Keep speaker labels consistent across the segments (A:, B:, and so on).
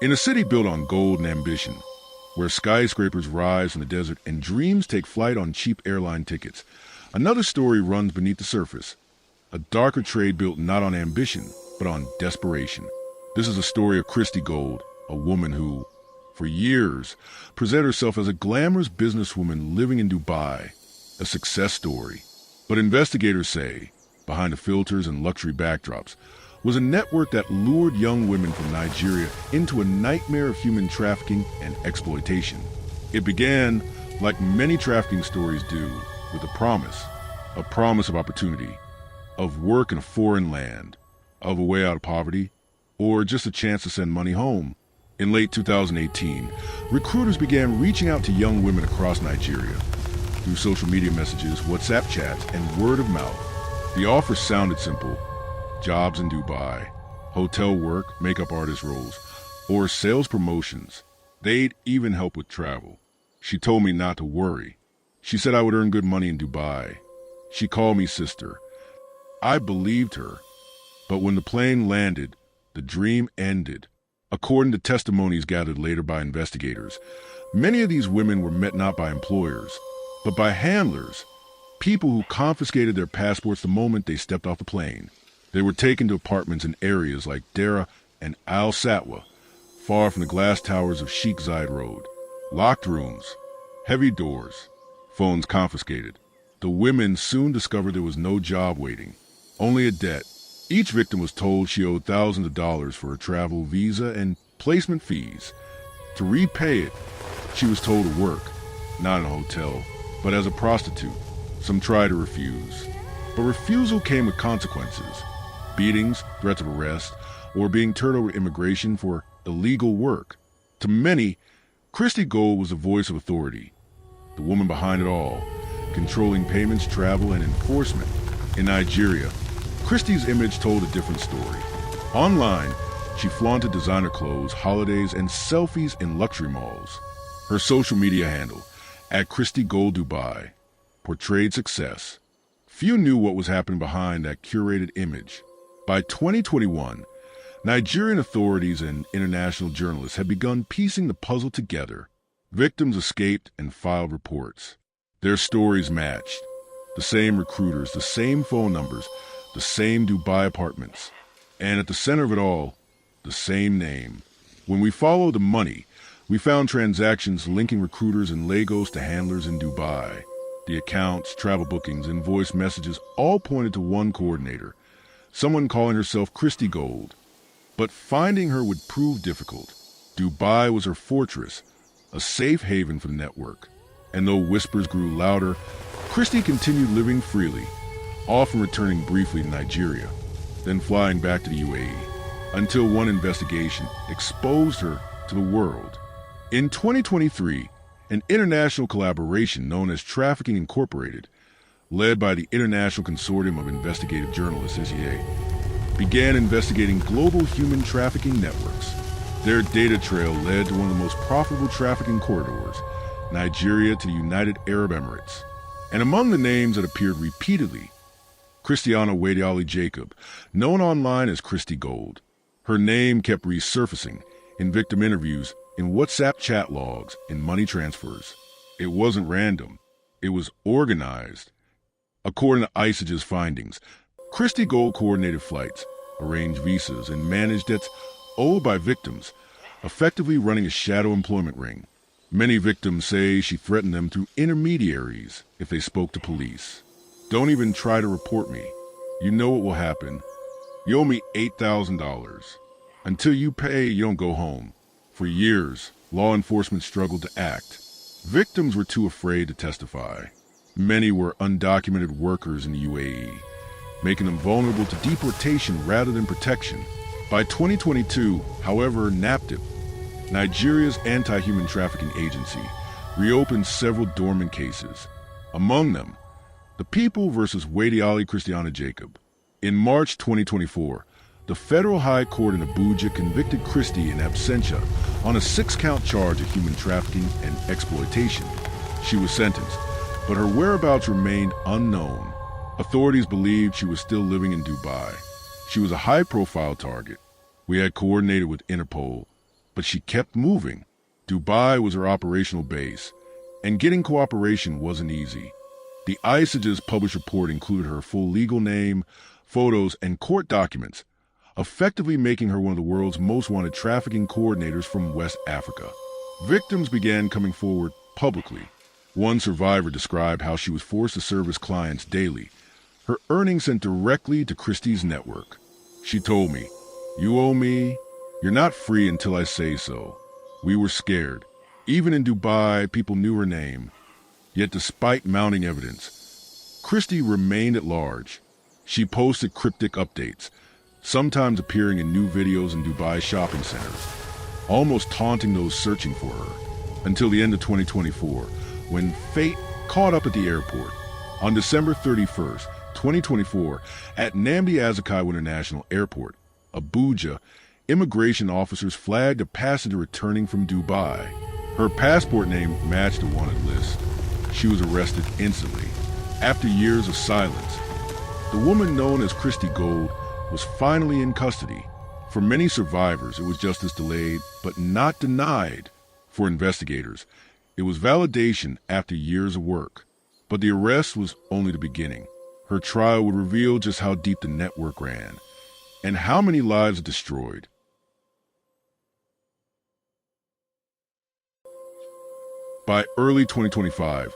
A: In a city built on gold and ambition, where skyscrapers rise from the desert and dreams take flight on cheap airline tickets, another story runs beneath the surface. A darker trade built not on ambition, but on desperation. This is a story of Christy Gold, a woman who, for years, presented herself as a glamorous businesswoman living in Dubai, a success story. But investigators say, behind the filters and luxury backdrops, was a network that lured young women from Nigeria into a nightmare of human trafficking and exploitation. It began, like many trafficking stories do, with a promise of opportunity, of work in a foreign land, of a way out of poverty, or just a chance to send money home. In late 2018, recruiters began reaching out to young women across Nigeria through social media messages, WhatsApp chats, and word of mouth. The offer sounded simple: jobs in Dubai, hotel work, makeup artist roles, or sales promotions. They'd even help with travel. She told me not to worry. She said I would earn good money in Dubai. She called me sister. I believed her. But when the plane landed, the dream ended. According to testimonies gathered later by investigators, many of these women were met not by employers, but by handlers, people who confiscated their passports the moment they stepped off the plane. They were taken to apartments in areas like Dera and Al Satwa, far from the glass towers of Sheikh Zayed Road. Locked rooms, heavy doors, phones confiscated. The women soon discovered there was no job waiting, only a debt. Each victim was told she owed thousands of dollars for her travel, visa, and placement fees. To repay it, she was told to work, not in a hotel, but as a prostitute. Some tried to refuse, but refusal came with consequences: beatings, threats of arrest, or being turned over to immigration for illegal work. To many, Christy Gold was the voice of authority, the woman behind it all, controlling payments, travel, and enforcement. In Nigeria, Christy's image told a different story. Online, she flaunted designer clothes, holidays, and selfies in luxury malls. Her social media handle, @ChristyGoldDubai, portrayed success. Few knew what was happening behind that curated image. By 2021, Nigerian authorities and international journalists had begun piecing the puzzle together. Victims escaped and filed reports. Their stories matched. The same recruiters, the same phone numbers, the same Dubai apartments. And at the center of it all, the same name. When we followed the money, we found transactions linking recruiters in Lagos to handlers in Dubai. The accounts, travel bookings, and voice messages all pointed to one coordinator, someone calling herself Christy Gold. But finding her would prove difficult. Dubai was her fortress, a safe haven for the network. And though whispers grew louder, Christy continued living freely, often returning briefly to Nigeria, then flying back to the UAE, until one investigation exposed her to the world. In 2023, an international collaboration known as Trafficking Incorporated, led by the International Consortium of Investigative Journalists, ICA, began investigating global human trafficking networks. Their data trail led to one of the most profitable trafficking corridors, Nigeria to the United Arab Emirates. And among the names that appeared repeatedly, Christiana Wadiali Jacob, known online as Christy Gold. Her name kept resurfacing in victim interviews, in WhatsApp chat logs, in money transfers. It wasn't random. It was organized. According to ICE's findings, Christy Gold coordinated flights, arranged visas, and managed debts owed by victims, effectively running a shadow employment ring. Many victims say she threatened them through intermediaries if they spoke to police. "Don't even try to report me. You know what will happen. You owe me $8,000. Until you pay, you don't go home." For years, law enforcement struggled to act. Victims were too afraid to testify. Many were undocumented workers in the UAE, making them vulnerable to deportation rather than protection. By 2022, however, NAPTIP, Nigeria's anti-human trafficking agency, reopened several dormant cases. Among them, the People versus Wadiali Christiana Jacob. In March 2024, the Federal High Court in Abuja convicted Christy in absentia on a 6-count charge of human trafficking and exploitation. She was sentenced, but her whereabouts remained unknown. Authorities believed she was still living in Dubai. She was a high-profile target. We had coordinated with Interpol, But she kept moving. Dubai was her operational base, and getting cooperation wasn't easy. The ICE's published report included her full legal name, photos, and court documents, effectively making her one of the world's most wanted trafficking coordinators from West Africa. Victims began coming forward publicly. One survivor described how she was forced to service clients daily, her earnings sent directly to Christy's network. She told me, "You owe me. You're not free until I say so." We were scared. Even in Dubai, people knew her name. Yet despite mounting evidence, Christy remained at large. She posted cryptic updates, sometimes appearing in new videos in Dubai shopping centers, almost taunting those searching for her, until the end of 2024, when fate caught up at the airport. On December 31st, 2024, at Nnamdi Azikiwe International Airport, Abuja, immigration officers flagged a passenger returning from Dubai. Her passport name matched the wanted list. She was arrested instantly. After years of silence, the woman known as Christy Gold was finally in custody. For many survivors, it was justice delayed, but not denied. For investigators, it was validation after years of work. But the arrest was only the beginning. Her trial would reveal just how deep the network ran, and how many lives it destroyed. By early 2025,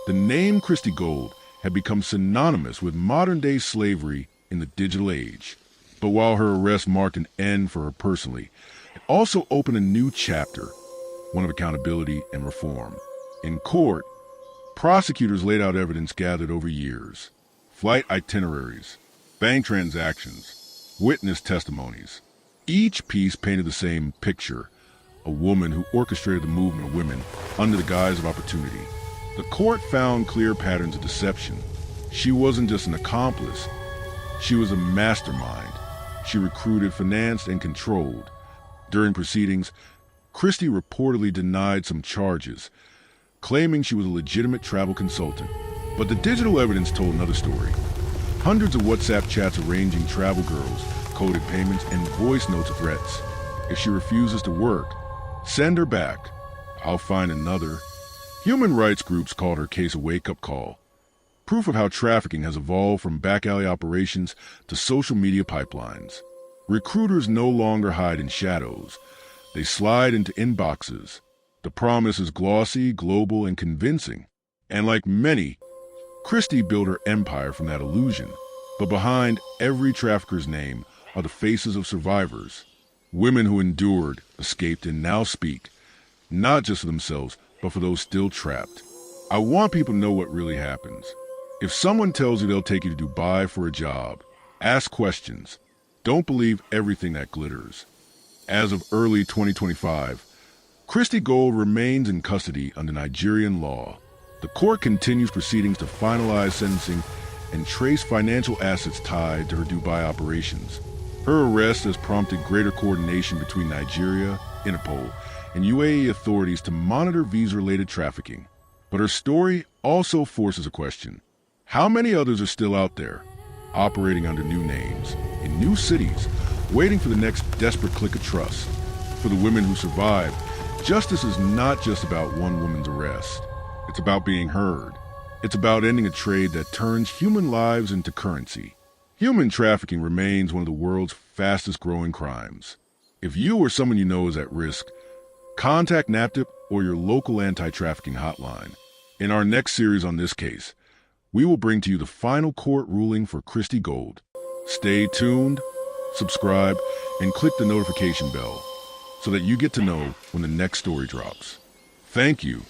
A: the name Christy Gold had become synonymous with modern-day slavery in the digital age. But while her arrest marked an end for her personally, it also opened a new chapter, one of accountability and reform. In court, prosecutors laid out evidence gathered over years: flight itineraries, bank transactions, witness testimonies. Each piece painted the same picture: a woman who orchestrated the movement of women under the guise of opportunity. The court found clear patterns of deception. She wasn't just an accomplice. She was a mastermind. She recruited, financed, and controlled. During proceedings, Christy reportedly denied some charges, claiming she was a legitimate travel consultant. But the digital evidence told another story. Hundreds of WhatsApp chats arranging travel girls, coded payments, and voice notes of threats. If she refuses to work, send her back. I'll find another. Human rights groups called her case a wake-up call. Proof of how trafficking has evolved from back-alley operations to social media pipelines. Recruiters no longer hide in shadows. They slide into inboxes. The promise is glossy, global, and convincing. And like many, Christy built her empire from that illusion. But behind every trafficker's name are the faces of survivors. Women who endured, escaped, and now speak, not just for themselves, but for those still trapped. I want people to know what really happens. If someone tells you they'll take you to Dubai for a job, ask questions. Don't believe everything that glitters. As of early 2025, Christy Gold remains in custody under Nigerian law. The court continues proceedings to finalize sentencing and trace financial assets tied to her Dubai operations. Her arrest has prompted greater coordination between Nigeria, Interpol, and UAE authorities to monitor visa-related trafficking. But her story also forces a question. How many others are still out there, operating under new names, in new cities, waiting for the next desperate click of trust? For the women who survived, justice is not just about one woman's arrest. It's about being heard. It's about ending a trade that turns human lives into currency. Human trafficking remains one of the world's fastest-growing crimes. If you or someone you know is at risk, contact NAPTIP or your local anti-trafficking hotline. In our next series on this case, we will bring to you the final court ruling for Christy Gold. Stay tuned, subscribe, and click the notification bell so that you get to know when the next story drops. Thank you